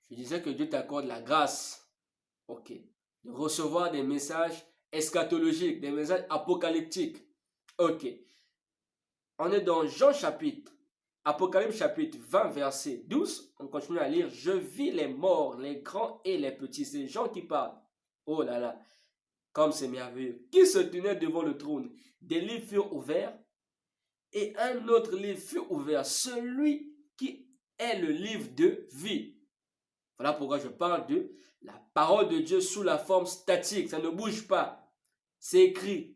Je disais que Dieu t'accorde la grâce, ok, de recevoir des messages eschatologiques, des messages apocalyptiques, ok. On est dans Jean chapitre, Apocalypse chapitre 20, verset 12. On continue à lire. Je vis les morts, les grands et les petits. C'est les gens qui parlent. Oh là là, comme c'est merveilleux. Qui se tenait devant le trône? Des livres furent ouverts et un autre livre fut ouvert. Celui qui est le livre de vie. Voilà pourquoi je parle de la parole de Dieu sous la forme statique. Ça ne bouge pas. C'est écrit.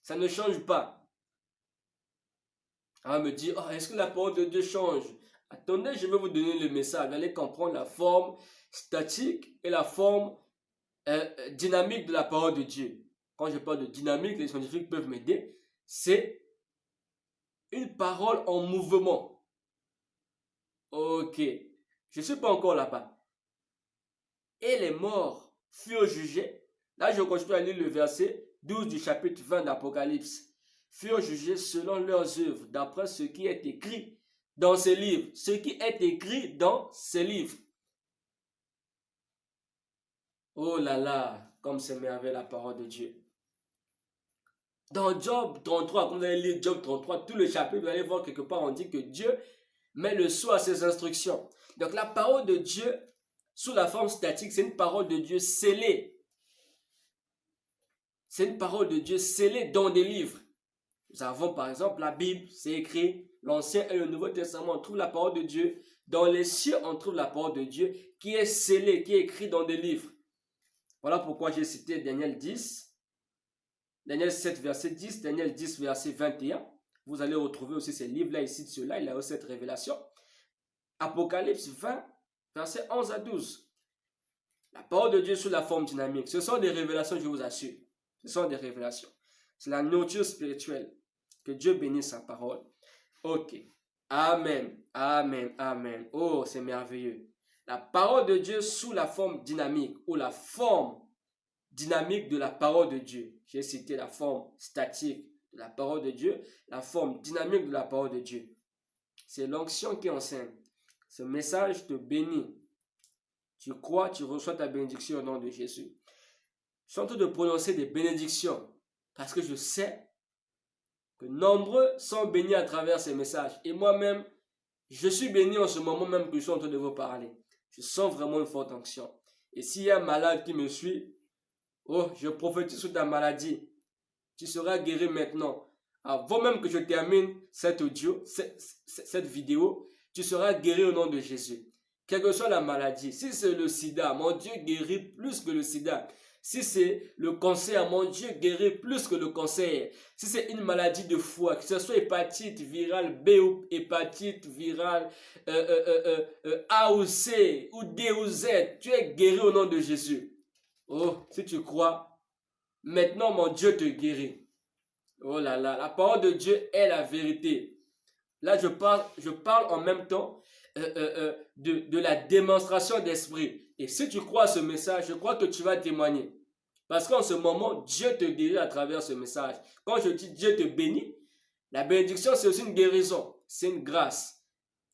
Ça ne change pas. On va me dire, oh, est-ce que la parole de Dieu change? Attendez, je vais vous donner le message. Vous allez comprendre la forme statique et la forme dynamique de la parole de Dieu. Quand je parle de dynamique, les scientifiques peuvent m'aider. C'est une parole en mouvement. Ok, je ne suis pas encore là-bas. Et les morts furent jugés. Là, je continue à lire le verset 12 du chapitre 20 d'Apocalypse. Furent jugés selon leurs œuvres, d'après ce qui est écrit dans ces livres. Ce qui est écrit dans ces livres. Oh là là, comme c'est merveilleux la parole de Dieu. Dans Job 33, quand vous allez lire Job 33, tout le chapitre, vous allez voir quelque part, on dit que Dieu met le sceau à ses instructions. Donc la parole de Dieu, sous la forme statique, c'est une parole de Dieu scellée. C'est une parole de Dieu scellée dans des livres. Nous avons par exemple la Bible, c'est écrit, l'Ancien et le Nouveau Testament, on trouve la parole de Dieu. Dans les cieux, on trouve la parole de Dieu qui est scellée, qui est écrite dans des livres. Voilà pourquoi j'ai cité Daniel 10, Daniel 7, verset 10, Daniel 10, verset 21. Vous allez retrouver aussi ces livres-là, ici de ceux-là, il a aussi cette révélation. Apocalypse 20, verset 11 à 12. La parole de Dieu sous la forme dynamique. Ce sont des révélations, je vous assure. Ce sont des révélations. C'est la nourriture spirituelle. Que Dieu bénisse sa parole. Ok. Amen. Amen. Amen. Oh, c'est merveilleux. La parole de Dieu sous la forme dynamique ou la forme dynamique de la parole de Dieu. J'ai cité la forme statique de la parole de Dieu, la forme dynamique de la parole de Dieu. C'est l'onction qui enseigne. Ce message te bénit. Tu crois, tu reçois ta bénédiction au nom de Jésus. Je suis en train de prononcer des bénédictions parce que je sais que nombreux sont bénis à travers ces messages. Et moi-même, je suis béni en ce moment même que je suis en train de vous parler. Je sens vraiment une forte onction. Et s'il y a un malade qui me suit, oh, je prophétise sur ta maladie. Tu seras guéri maintenant. Avant même que je termine cet audio, cette vidéo, tu seras guéri au nom de Jésus. Quelle que soit la maladie, si c'est le sida, mon Dieu guérit plus que le sida. Si c'est le cancer, mon Dieu guérit plus que le cancer. Si c'est une maladie de foie, que ce soit hépatite virale B ou hépatite virale A ou C ou D ou Z, tu es guéri au nom de Jésus. Oh, si tu crois, maintenant mon Dieu te guérit. Oh là là, la parole de Dieu est la vérité. Là, je parle en même temps de la démonstration d'esprit. Et si tu crois à ce message, je crois que tu vas témoigner. Parce qu'en ce moment, Dieu te guérit à travers ce message. Quand je dis Dieu te bénit, la bénédiction, c'est aussi une guérison. C'est une grâce.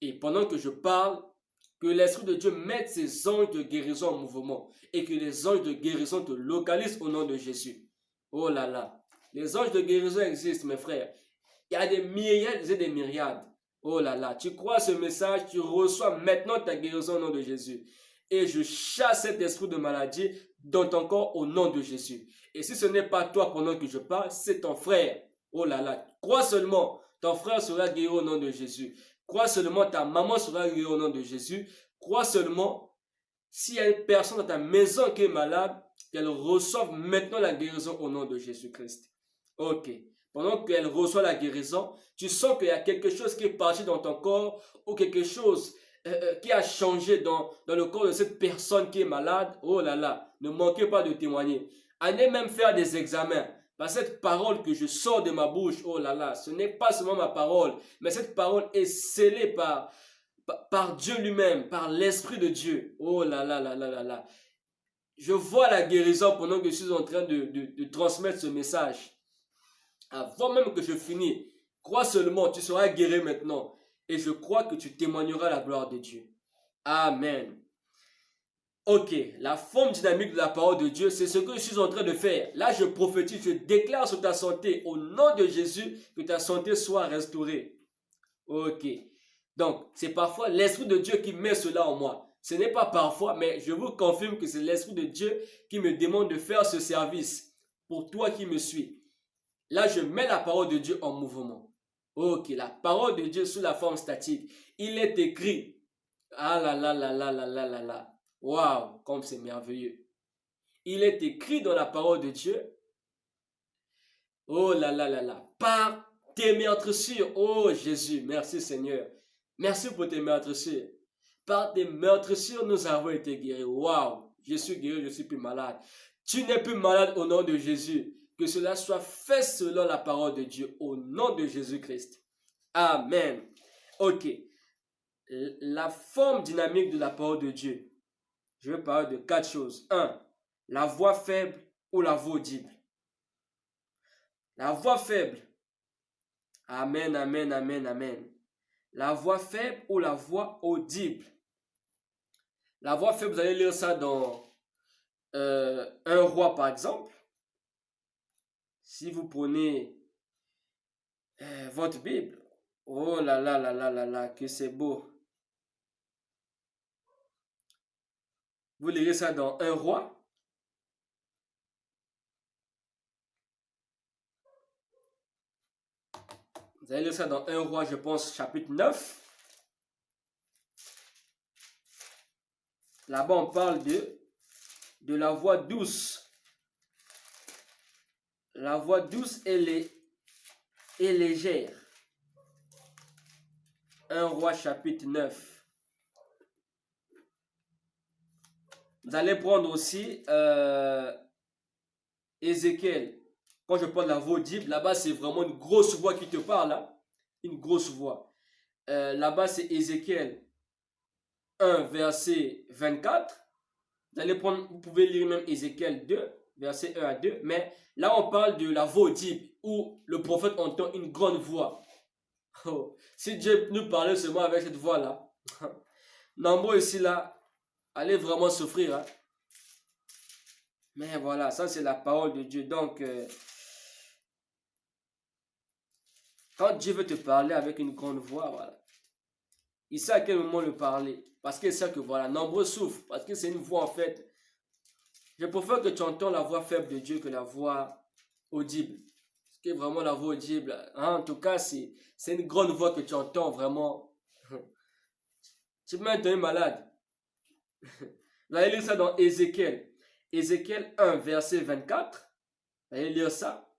Et pendant que je parle, que l'Esprit de Dieu mette ses anges de guérison en mouvement. Et que les anges de guérison te localisent au nom de Jésus. Oh là là. Les anges de guérison existent, mes frères. Il y a des myriades et des myriades. Oh là là, tu crois à ce message, tu reçois maintenant ta guérison au nom de Jésus. Et je chasse cet esprit de maladie dans ton corps au nom de Jésus. Et si ce n'est pas toi pendant que je parle, c'est ton frère. Oh là là, crois seulement, ton frère sera guéri au nom de Jésus. Crois seulement, ta maman sera guérie au nom de Jésus. Crois seulement, s'il y a une personne dans ta maison qui est malade, qu'elle reçoive maintenant la guérison au nom de Jésus-Christ. Ok. Pendant qu'elle reçoit la guérison, tu sens qu'il y a quelque chose qui est parti dans ton corps ou quelque chose qui a changé dans le corps de cette personne qui est malade. Oh là là, ne manquez pas de témoigner. Allez même faire des examens. Parce que cette parole que je sors de ma bouche, oh là là, ce n'est pas seulement ma parole, mais cette parole est scellée par Dieu lui-même, par l'Esprit de Dieu. Oh là là là là là là. Je vois la guérison pendant que je suis en train de transmettre ce message. Avant même que je finisse, crois seulement, tu seras guéri maintenant. Et je crois que tu témoigneras la gloire de Dieu. Amen. Ok, la forme dynamique de la parole de Dieu, c'est ce que je suis en train de faire. Là, je prophétise, je déclare sur ta santé, au nom de Jésus, que ta santé soit restaurée. Ok. Donc, c'est parfois l'Esprit de Dieu qui met cela en moi. Ce n'est pas parfois, mais je vous confirme que c'est l'Esprit de Dieu qui me demande de faire ce service pour toi qui me suis. Là, je mets la parole de Dieu en mouvement. Ok, la parole de Dieu sous la forme statique. Il est écrit. Ah là là là là là là là là. Waouh, comme c'est merveilleux. Il est écrit dans la parole de Dieu. Oh là là là là. Par tes meurtrissures. Oh Jésus, merci Seigneur. Merci pour tes meurtrissures. Par tes meurtrissures, nous avons été guéris. Waouh, je suis guéri, je suis plus malade. Tu n'es plus malade au nom de Jésus. Que cela soit fait selon la parole de Dieu, au nom de Jésus-Christ. Amen. Ok. La forme dynamique de la parole de Dieu. Je vais parler de 4 choses. 1. La voix faible ou la voix audible. La voix faible. Amen, amen, amen, amen. La voix faible ou la voix audible. La voix faible, vous allez lire ça dans 1 roi par exemple. Si vous prenez votre Bible. Oh là là là là là là, que c'est beau. Vous lirez ça dans 1 roi. Vous allez lire ça dans 1 roi, je pense, chapitre 9. Là-bas, on parle de la voix douce. La voix douce, elle est légère. 1 roi, chapitre 9. Vous allez prendre aussi Ézéchiel. Quand je parle de la voix audible, là-bas, c'est vraiment une grosse voix qui te parle. Hein? Une grosse voix. Là-bas, c'est Ézéchiel 1, verset 24. Vous allez prendre, vous pouvez lire même Ézéchiel 2, verset 1 à 2. Mais là, on parle de la voix audible, où le prophète entend une grande voix. Oh, si Dieu nous parlait seulement avec cette voix-là, nombreux ici, là, allez vraiment souffrir. Hein? Mais voilà, ça c'est la parole de Dieu. Donc, quand Dieu veut te parler avec une grande voix, voilà, il sait à quel moment le parler. Parce qu'il sait que voilà, nombreux souffrent. Parce que c'est une voix en fait. Je préfère que tu entends la voix faible de Dieu que la voix audible. Parce que vraiment la voix audible, hein, en tout cas, c'est une grande voix que tu entends vraiment. Tu peux même être malade. Vous allez lire ça dans Ézéchiel. Ézéchiel 1, verset 24. Vous allez lire ça.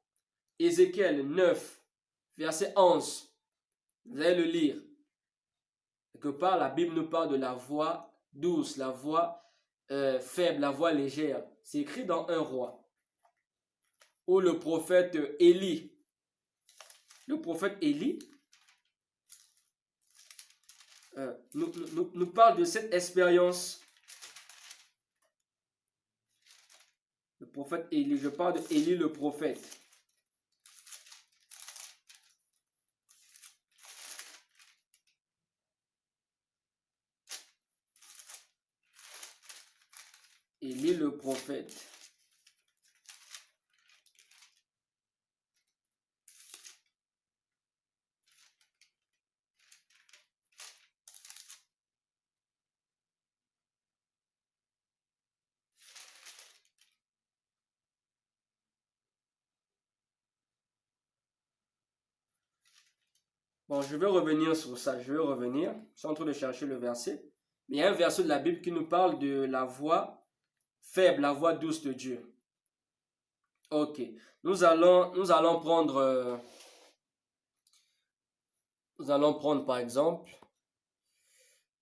Ézéchiel 9, verset 11. Vous allez le lire. Quelque part, la Bible nous parle de la voix douce, la voix faible, la voix légère. C'est écrit dans 1 roi. Où le prophète Élie, nous parle de cette expérience. Le prophète Élie, je parle de Élie le prophète. Élie le prophète. Bon, je vais revenir sur ça, je vais revenir. Je suis en train de chercher le verset. Mais il y a un verset de la Bible qui nous parle de la voix faible, la voix douce de Dieu. Ok, nous allons prendre par exemple,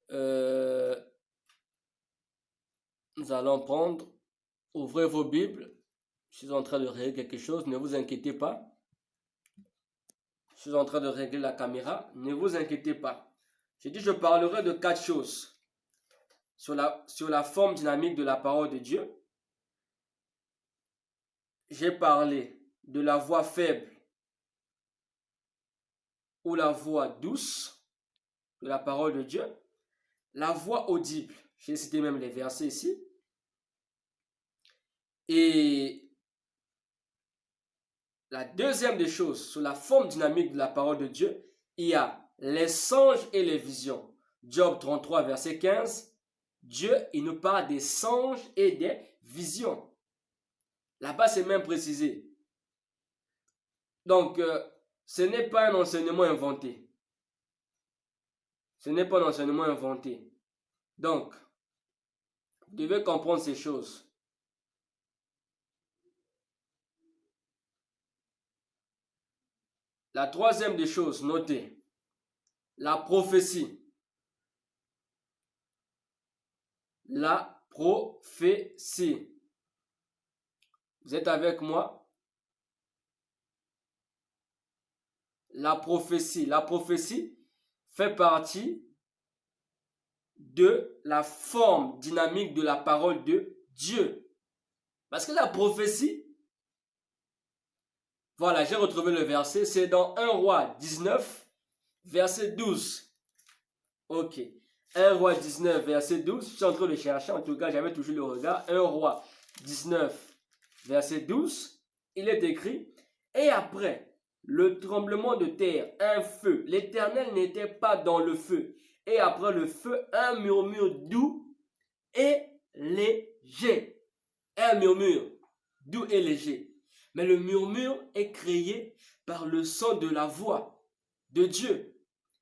nous allons prendre, ouvrez vos Bibles. Je suis en train de régler quelque chose, ne vous inquiétez pas. Je suis en train de régler la caméra, ne vous inquiétez pas. J'ai dit je parlerai de 4 choses sur la forme dynamique de la parole de Dieu. J'ai parlé de la voix faible ou la voix douce de la parole de Dieu. La voix audible, j'ai cité même les versets ici. Et la deuxième des choses, sur la forme dynamique de la parole de Dieu, il y a les songes et les visions. Job 33, verset 15. Dieu, il nous parle des songes et des visions. Là-bas, c'est même précisé. Donc, ce n'est pas un enseignement inventé. Ce n'est pas un enseignement inventé. Donc, vous devez comprendre ces choses. La troisième des choses, notez, la prophétie. La prophétie. Vous êtes avec moi? La prophétie. La prophétie fait partie de la forme dynamique de la parole de Dieu. Parce que la prophétie, voilà, j'ai retrouvé le verset, c'est dans 1 Roi 19, verset 12. Ok. 1 Roi 19, verset 12. Je suis en train de chercher, en tout cas, j'avais toujours le regard. 1 Roi 19, verset 12. Il est écrit, et après le tremblement de terre, un feu. L'Éternel n'était pas dans le feu. Et après le feu, un murmure doux et léger. Un murmure doux et léger. Mais le murmure est créé par le son de la voix de Dieu.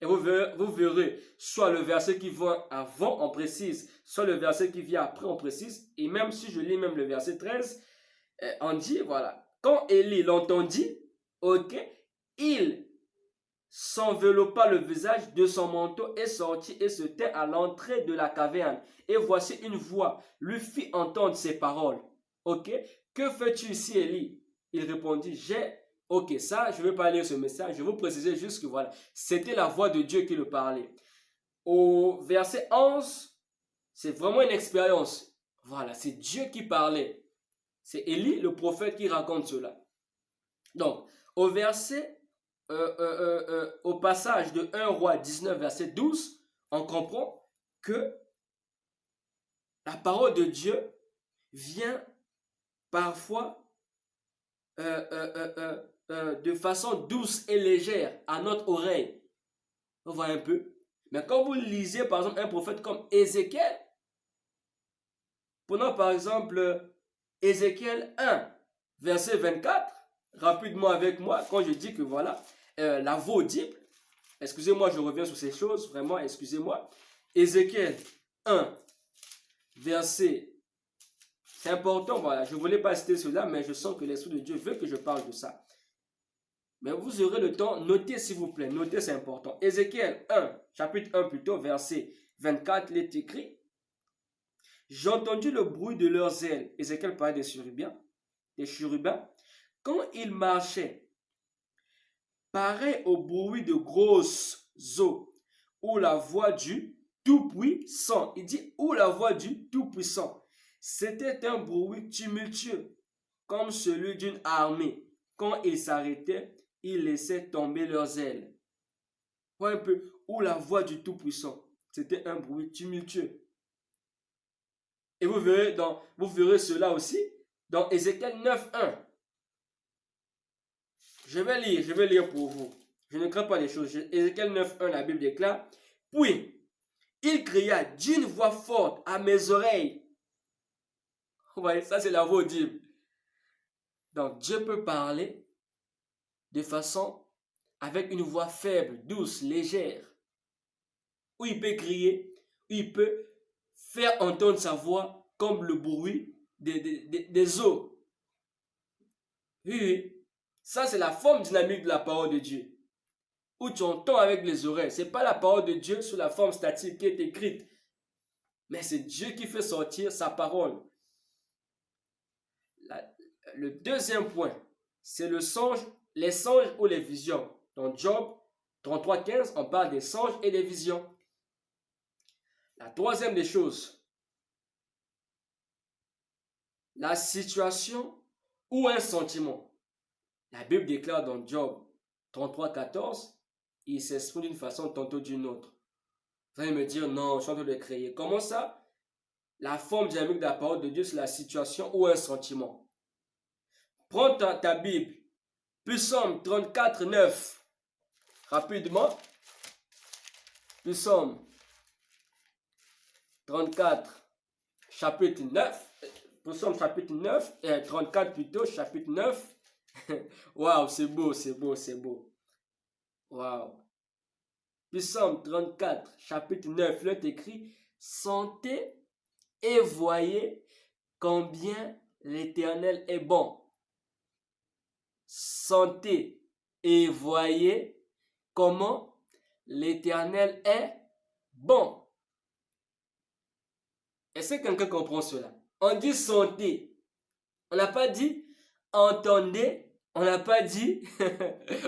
Et vous verrez, soit le verset qui vient avant, on précise, soit le verset qui vient après, on précise. Et même si je lis même le verset 13, on dit, voilà, quand Élie l'entendit, ok, il s'enveloppa le visage de son manteau et sortit et se tint à l'entrée de la caverne. Et voici une voix lui fit entendre ces paroles. Ok, que fais-tu ici, Élie? Il répondit, ok, ça, je ne vais pas lire ce message, je vais vous préciser juste que voilà, c'était la voix de Dieu qui le parlait. Au verset 11, c'est vraiment une expérience. Voilà, c'est Dieu qui parlait. C'est Élie, le prophète, qui raconte cela. Donc, au verset, au passage de 1 Roi 19, verset 12, on comprend que la parole de Dieu vient parfois de façon douce et légère à notre oreille. On voit un peu. Mais quand vous lisez par exemple un prophète comme Ézéchiel, prenons par exemple Ézéchiel 1, verset 24, rapidement avec moi, quand je dis que voilà, la voix audible, excusez-moi, je reviens sur ces choses, vraiment, excusez-moi. Ézéchiel 1, verset, c'est important, voilà, je ne voulais pas citer cela, mais je sens que l'Esprit de Dieu veut que je parle de ça. Mais vous aurez le temps, notez s'il vous plaît, notez, c'est important. Ézéchiel 1, chapitre 1 plutôt, verset 24, il est écrit, j'ai entendu le bruit de leurs ailes. Ézéchiel parlait des chérubins, quand ils marchaient, pareil au bruit de grosses eaux, ou la voix du Tout-Puissant. Il dit, ou la voix du Tout-Puissant. C'était un bruit tumultueux, comme celui d'une armée. Quand ils s'arrêtaient, ils laissaient tomber leurs ailes. Voyez un peu, ou la voix du Tout-Puissant. C'était un bruit tumultueux. Et vous verrez cela aussi dans Ézéchiel 9.1. Je vais lire pour vous. Je ne crains pas les choses. Ézéchiel 9.1, la Bible déclare, puis il cria d'une voix forte à mes oreilles. Vous voyez, ça c'est la voix audible. Donc Dieu peut parler de façon avec une voix faible, douce, légère. Ou il peut crier, ou il peut faire entendre sa voix comme le bruit des eaux. Oui. Ça, c'est la forme dynamique de la parole de Dieu. Où tu entends avec les oreilles. Ce n'est pas la parole de Dieu sous la forme statique qui est écrite. Mais c'est Dieu qui fait sortir sa parole. Le deuxième point, c'est le songe, les songes ou les visions. Dans Job 33.15, on parle des songes et des visions. La troisième des choses, la situation ou un sentiment. La Bible déclare dans Job 33.14, il s'exprime d'une façon tantôt d'une autre. Vous allez me dire, non, je suis en train de créer. Comment ça? la forme dynamique de la parole de Dieu, c'est la situation ou un sentiment. Prends ta Bible, Psaume 34, 9. Rapidement. Psaume 34, chapitre 9. Psaume chapitre 9, 34 plutôt, chapitre 9. Waouh, c'est beau, c'est beau, c'est beau. Waouh. Psaume 34, chapitre 9, là est écrit: sentez et voyez combien l'Éternel est bon. Sentez et voyez comment l'Éternel est bon. Est-ce que quelqu'un comprend cela? On dit sentez. On n'a pas dit entendez. On n'a pas dit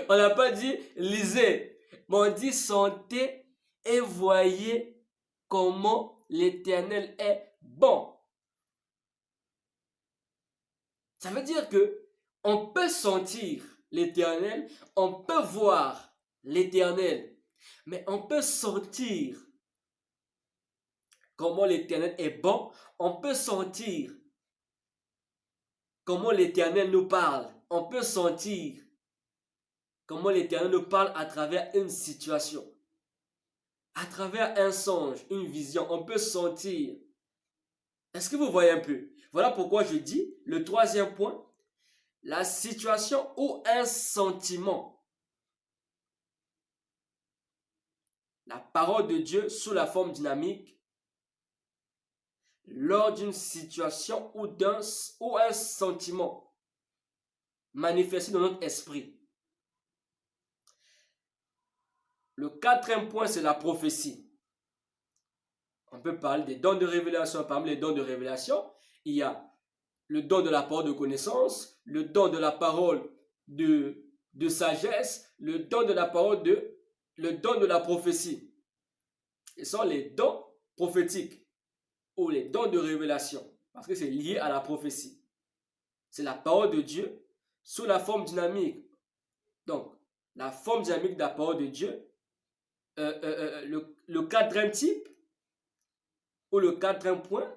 on n'a pas dit lisez. Mais on dit sentez et voyez comment l'Éternel est bon. Ça veut dire que on peut sentir l'Éternel, on peut voir l'Éternel, mais on peut sentir comment l'Éternel est bon, on peut sentir comment l'Éternel nous parle, on peut sentir comment l'Éternel nous parle à travers une situation, à travers un songe, une vision, on peut sentir. Est-ce que vous voyez un peu? Voilà pourquoi je dis, le troisième point, la situation ou un sentiment. La parole de Dieu sous la forme dynamique lors d'une situation ou un sentiment manifesté dans notre esprit. Le quatrième point, c'est la prophétie. On peut parler des dons de révélation. Parmi les dons de révélation, il y a le don de la parole de connaissance, le don de la parole de sagesse, le don de la parole le don de la prophétie. Ce sont les dons prophétiques ou les dons de révélation, parce que c'est lié à la prophétie. C'est la parole de Dieu sous la forme dynamique. Donc, la forme dynamique de la parole de Dieu, le quatrième type ou le quatrième point,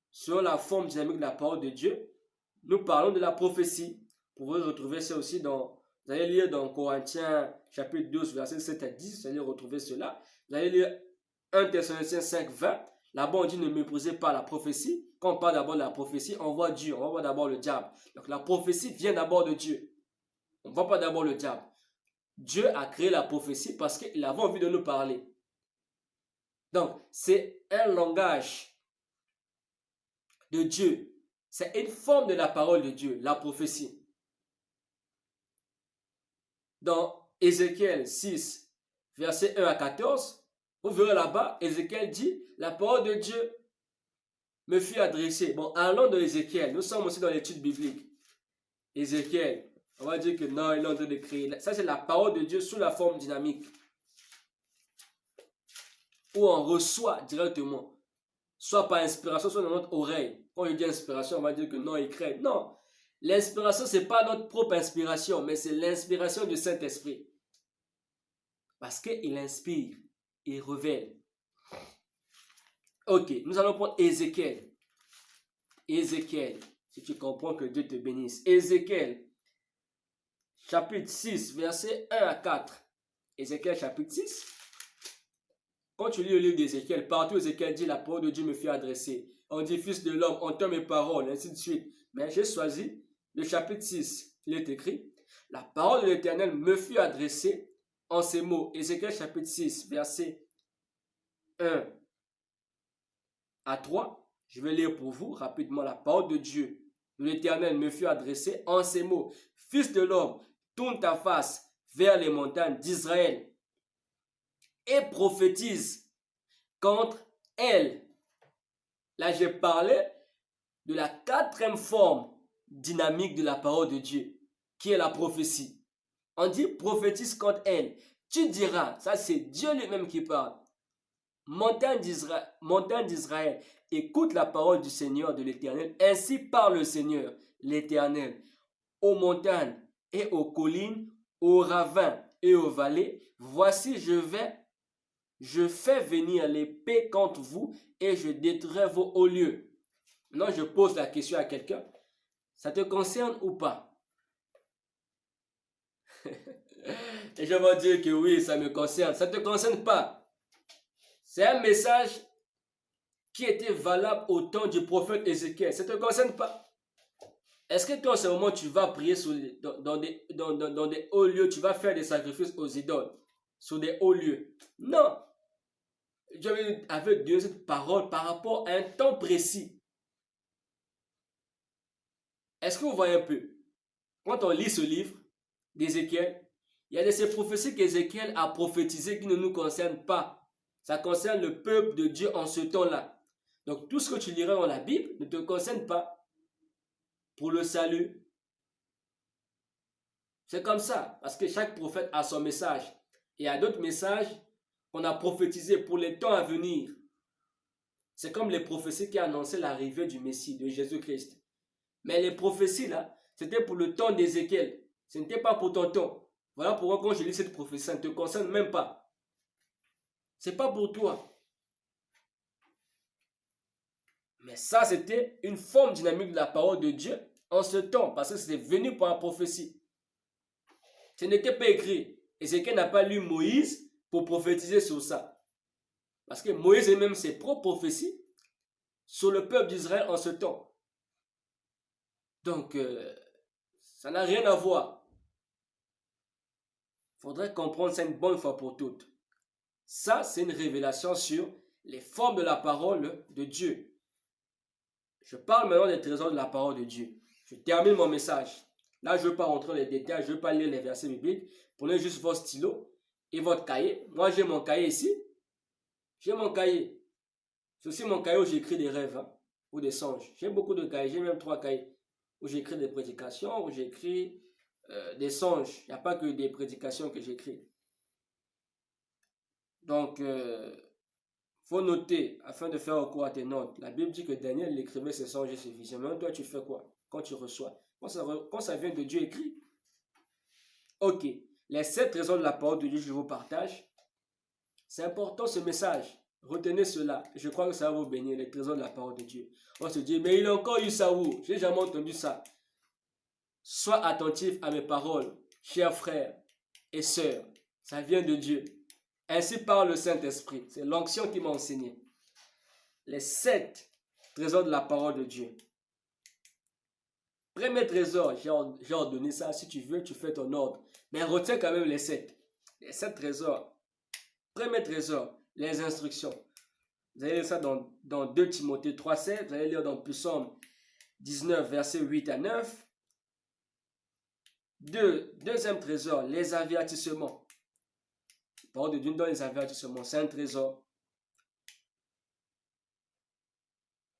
sur la forme dynamique de la parole de Dieu, nous parlons de la prophétie. Vous pouvez retrouver ça aussi vous allez lire dans Corinthiens chapitre 12, verset 7 à 10, vous allez retrouver cela. Vous allez lire 1 Thessaloniciens 5, 20. Là-bas, on dit ne méprisez pas la prophétie. Quand on parle d'abord de la prophétie, on voit Dieu, on voit d'abord le diable. Donc la prophétie vient d'abord de Dieu. On ne voit pas d'abord le diable. Dieu a créé la prophétie parce qu'il avait envie de nous parler. Donc, c'est un langage de Dieu. C'est une forme de la parole de Dieu, la prophétie. Dans Ézéchiel 6, verset 1 à 14, vous verrez là-bas, Ézéchiel dit, la parole de Dieu me fut adressée. Bon, allons dans Ézéchiel, nous sommes aussi dans l'étude biblique. Ézéchiel, on va dire que non, il est en train de créer. Ça, c'est la parole de Dieu sous la forme dynamique. Où on reçoit directement. Soit par inspiration, soit dans notre oreille. Quand il dit inspiration, on va dire que non, il crée. Non, l'inspiration, ce n'est pas notre propre inspiration, mais c'est l'inspiration du Saint-Esprit. Parce qu'il inspire, il révèle. Ok, nous allons prendre Ézéchiel. Ézéchiel, si tu comprends, que Dieu te bénisse. Ézéchiel, chapitre 6, verset 1 à 4. Ézéchiel, chapitre 6. Quand tu lis le livre d'Ézéchiel, partout Ézéchiel dit la parole de Dieu me fut adressée. On dit fils de l'homme, entends mes paroles, ainsi de suite. Mais j'ai choisi le chapitre 6. Il est écrit, la parole de l'Éternel me fut adressée en ces mots. Ézéchiel chapitre 6, verset 1 à 3. Je vais lire pour vous rapidement la parole de Dieu. L'Éternel me fut adressée en ces mots. Fils de l'homme, tourne ta face vers les montagnes d'Israël et prophétise contre elles. Là, j'ai parlé de la quatrième forme dynamique de la parole de Dieu, qui est la prophétie. On dit prophétise contre elles. Tu diras, ça c'est Dieu lui-même qui parle. Montagne d'Israël, écoute la parole du Seigneur, de l'Éternel. Ainsi parle le Seigneur, l'Éternel, aux montagnes et aux collines, aux ravins et aux vallées. Voici, je vais je fais venir l'épée contre vous et je détruirai vos hauts lieux. Maintenant, je pose la question à quelqu'un. Ça te concerne ou pas? Et je vais dire que oui, ça me concerne. Ça ne te concerne pas. C'est un message qui était valable au temps du prophète Ézéchiel. Ça ne te concerne pas. Est-ce que toi, en ce moment, tu vas prier dans des hauts lieux, tu vas faire des sacrifices aux idoles, sur des hauts lieux? Non. J'avais avec Dieu cette parole par rapport à un temps précis. Est-ce que vous voyez un peu? Quand on lit ce livre d'Ézéchiel, il y a de ces prophéties qu'Ézéchiel a prophétisées qui ne nous concernent pas. Ça concerne le peuple de Dieu en ce temps-là. Donc tout ce que tu liras dans la Bible ne te concerne pas pour le salut. C'est comme ça, parce que chaque prophète a son message. Et il y a d'autres messages qu'on a prophétisés pour les temps à venir. C'est comme les prophéties qui annonçaient l'arrivée du Messie, de Jésus-Christ. Mais les prophéties là, c'était pour le temps d'Ézéchiel. Ce n'était pas pour ton temps. Voilà pourquoi quand je lis cette prophétie, ça ne te concerne même pas. Ce n'est pas pour toi. Mais ça, c'était une forme dynamique de la parole de Dieu en ce temps, parce que c'était venu par la prophétie. Ce n'était pas écrit. Ézéchiel n'a pas lu Moïse pour prophétiser sur ça. Parce que Moïse a même ses propres prophéties sur le peuple d'Israël en ce temps. Donc, ça n'a rien à voir. Il faudrait comprendre ça une bonne fois pour toutes. Ça, c'est une révélation sur les formes de la parole de Dieu. Je parle maintenant des trésors de la parole de Dieu. Je termine mon message. Là, je ne veux pas rentrer dans les détails, je ne veux pas lire les versets bibliques. Prenez juste votre stylo et votre cahier. Moi, j'ai mon cahier ici. J'ai mon cahier. C'est aussi mon cahier où j'écris des rêves ou des songes. J'ai beaucoup de cahiers, j'ai même 3 cahiers où j'écris des prédications, où j'écris des songes. Il n'y a pas que des prédications que j'écris. Donc, faut noter, afin de faire recours à tes notes. La Bible dit que Daniel écrivait ses songes et ses visions. Mais toi, tu fais quoi quand tu reçois? Quand ça vient de Dieu écrit. Ok. Les 7 trésors de la parole de Dieu, je vous partage. C'est important ce message. Retenez cela. Je crois que ça va vous bénir, les trésors de la parole de Dieu. On se dit, mais il a encore eu ça où? J'ai jamais entendu ça. Sois attentif à mes paroles, chers frères et sœurs. Ça vient de Dieu. Ainsi parle le Saint-Esprit. C'est l'onction qui m'a enseigné. Les 7 trésors de la parole de Dieu. Premier trésor, j'ai ordonné ça. Si tu veux, tu fais ton ordre. Mais retiens quand même les 7. Les 7 trésors. Premier trésor, les instructions. Vous allez lire ça dans 2 Timothée 3,7. Vous allez lire dans Psaume 19, versets 8 à 9. Deuxième trésor, les avertissements. La parole de Dieu donne les avertissements. C'est un trésor.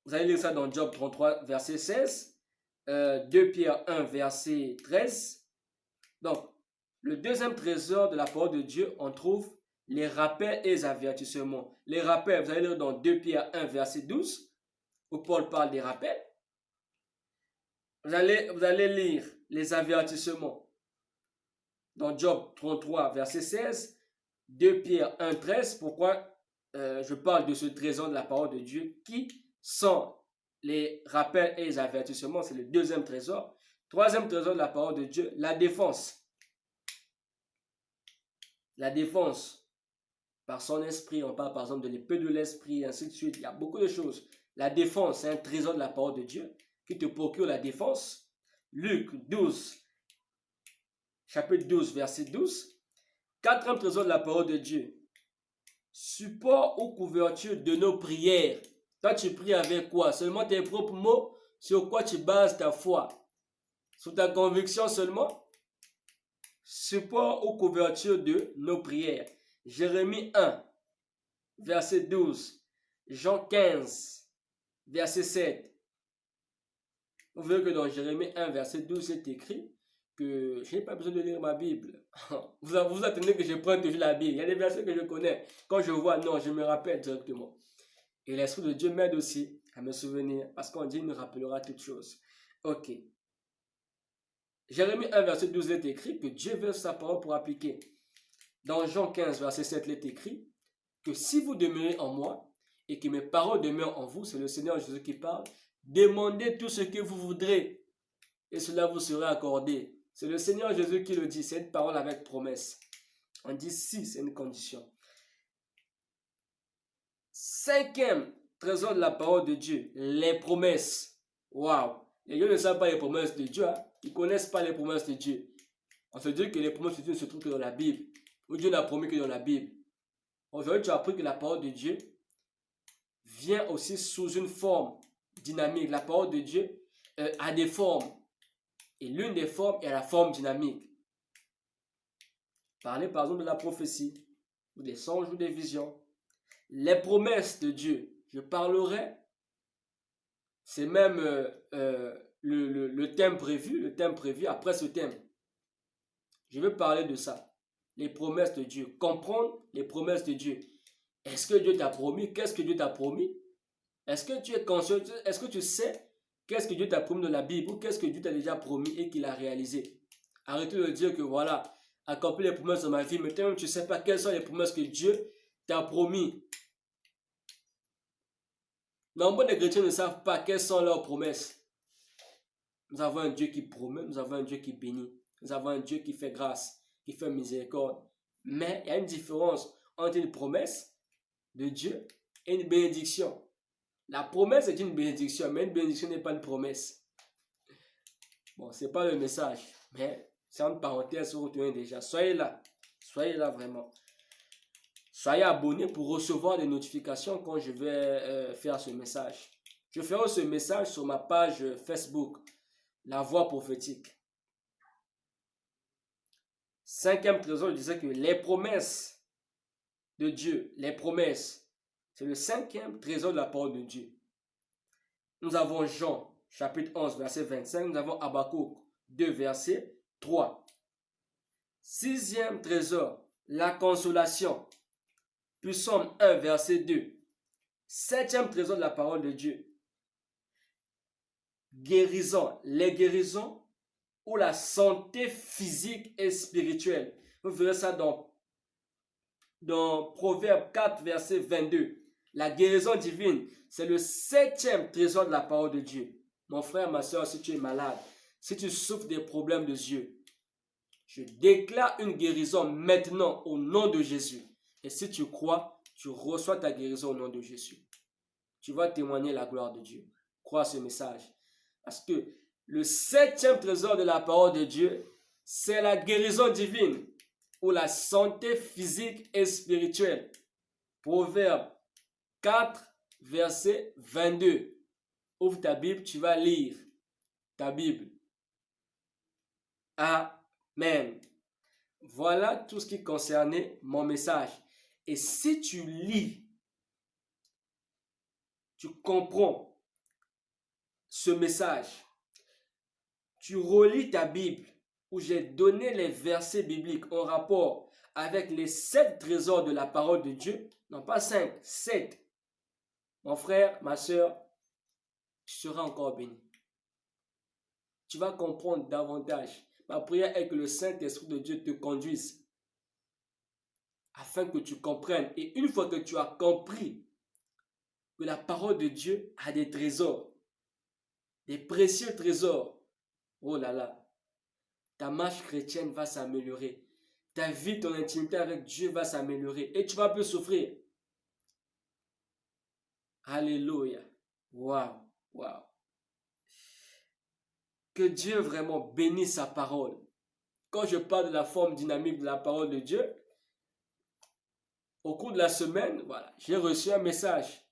Vous allez lire ça dans Job 33, verset 16. 2 Pierre 1, verset 13. Donc, le deuxième trésor de la parole de Dieu, on trouve les rappels et les avertissements. Les rappels, vous allez lire dans 2 Pierre 1, verset 12, où Paul parle des rappels. Vous allez lire les avertissements dans Job 33, verset 16, 2 Pierre 1, 13. Pourquoi je parle de ce trésor de la parole de Dieu qui sont les rappels et les avertissements? C'est le deuxième trésor. Troisième trésor de la parole de Dieu, la défense. La défense par son esprit, on parle par exemple de l'épée de l'esprit, ainsi de suite. Il y a beaucoup de choses. La défense, c'est un trésor de la parole de Dieu qui te procure la défense. Luc 12, chapitre 12, verset 12. Quatrième trésor de la parole de Dieu. Support ou couverture de nos prières. Toi, tu pries avec quoi? Seulement tes propres mots? Sur quoi tu bases ta foi? Sur ta conviction seulement? Support ou couverture de nos prières. Jérémie 1, verset 12. Jean 15, verset 7. Vous verrez que dans Jérémie 1, verset 12, c'est écrit que je n'ai pas besoin de lire ma Bible. Vous attendez que je prenne toujours la Bible. Il y a des versets que je connais. Quand je vois, non, je me rappelle directement. Et l'Esprit de Dieu m'aide aussi à me souvenir, parce qu'on dit qu'il me rappellera toutes choses. Ok. Jérémie 1, verset 12, il est écrit que Dieu veut sa parole pour appliquer. Dans Jean 15, verset 7, il est écrit que si vous demeurez en moi et que mes paroles demeurent en vous, c'est le Seigneur Jésus qui parle, demandez tout ce que vous voudrez et cela vous sera accordé. C'est le Seigneur Jésus qui le dit, c'est une parole avec promesse. On dit si, c'est une condition. Cinquième trésor de la parole de Dieu, les promesses. Waouh! Les gens ne savent pas les promesses de Dieu. Hein? Ils ne connaissent pas les promesses de Dieu. On se dit que les promesses de Dieu ne se trouvent que dans la Bible. Ou Dieu n'a promis que dans la Bible. Aujourd'hui, tu as appris que la parole de Dieu vient aussi sous une forme dynamique. La parole de Dieu a des formes. Et l'une des formes est la forme dynamique. Parlez par exemple de la prophétie, ou des songes, ou des visions. Les promesses de Dieu, je parlerai, c'est même le thème prévu après ce thème. Je vais parler de ça, les promesses de Dieu, comprendre les promesses de Dieu. Est-ce que Dieu t'a promis? Qu'est-ce que Dieu t'a promis? Est-ce que tu es conscient? Est-ce que tu sais qu'est-ce que Dieu t'a promis dans la Bible ou qu'est-ce que Dieu t'a déjà promis et qu'il a réalisé? Arrêtez de dire que voilà, accomplir les promesses dans ma vie, mais toi-même tu ne sais pas quelles sont les promesses que Dieu t'a promis. Nombre de chrétiens ne savent pas quelles sont leurs promesses. Nous avons un Dieu qui promet, nous avons un Dieu qui bénit, nous avons un Dieu qui fait grâce, qui fait miséricorde. Mais il y a une différence entre une promesse de Dieu et une bénédiction. La promesse est une bénédiction, mais une bénédiction n'est pas une promesse. Bon, ce n'est pas le message, mais c'est une parenthèse, vous retenez déjà. Soyez là vraiment. Soyez abonnés pour recevoir des notifications quand je vais faire ce message. Je ferai ce message sur ma page Facebook, La Voix Prophétique. Cinquième trésor, je disais que les promesses de Dieu, les promesses, c'est le cinquième trésor de la parole de Dieu. Nous avons Jean, chapitre 11, verset 25. Nous avons Habakkuk 2, verset 3. Sixième trésor, la consolation. Psaume 1, verset 2. Septième trésor de la parole de Dieu. Guérison. Les guérisons ou la santé physique et spirituelle. Vous verrez ça dans Proverbe 4, verset 22. La guérison divine, c'est le septième trésor de la parole de Dieu. Mon frère, ma soeur, si tu es malade, si tu souffres des problèmes de yeux, je déclare une guérison maintenant au nom de Jésus. Et si tu crois, tu reçois ta guérison au nom de Jésus. Tu vas témoigner la gloire de Dieu. Crois ce message. Parce que le septième trésor de la parole de Dieu, c'est la guérison divine ou la santé physique et spirituelle. Proverbe 4, verset 22. Ouvre ta Bible, tu vas lire ta Bible. Amen. Voilà tout ce qui concernait mon message. Et si tu lis, tu comprends ce message, tu relis ta Bible où j'ai donné les versets bibliques en rapport avec les 7 trésors de la parole de Dieu, non pas 5, 7. Mon frère, ma soeur, tu seras encore béni. Tu vas comprendre davantage. Ma prière est que le Saint-Esprit de Dieu te conduise afin que tu comprennes. Et une fois que tu as compris que la parole de Dieu a des trésors, des précieux trésors, oh là là, ta marche chrétienne va s'améliorer. Ta vie, ton intimité avec Dieu va s'améliorer. Et tu vas plus souffrir. Alléluia. Waouh, waouh. Que Dieu vraiment bénisse sa parole. Quand je parle de la forme dynamique de la parole de Dieu, au cours de la semaine, voilà, j'ai reçu un message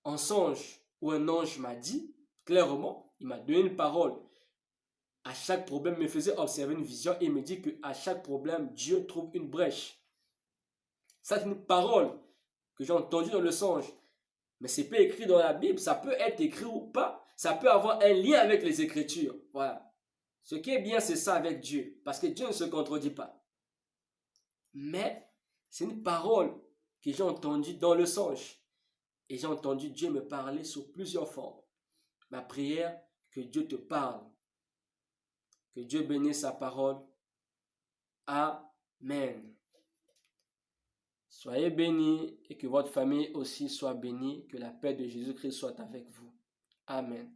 en songe où un ange m'a dit clairement, il m'a donné une parole. À chaque problème, il me faisait observer une vision et il me dit qu'à chaque problème, Dieu trouve une brèche. Ça, c'est une parole que j'ai entendue dans le songe. Mais ce n'est pas écrit dans la Bible. Ça peut être écrit ou pas. Ça peut avoir un lien avec les Écritures. Voilà. Ce qui est bien, c'est ça avec Dieu. Parce que Dieu ne se contredit pas. Mais c'est une parole que j'ai entendue dans le songe. Et j'ai entendu Dieu me parler sous plusieurs formes. Ma prière, que Dieu te parle. Que Dieu bénisse sa parole. Amen. Soyez bénis et que votre famille aussi soit bénie. Que la paix de Jésus-Christ soit avec vous. Amen.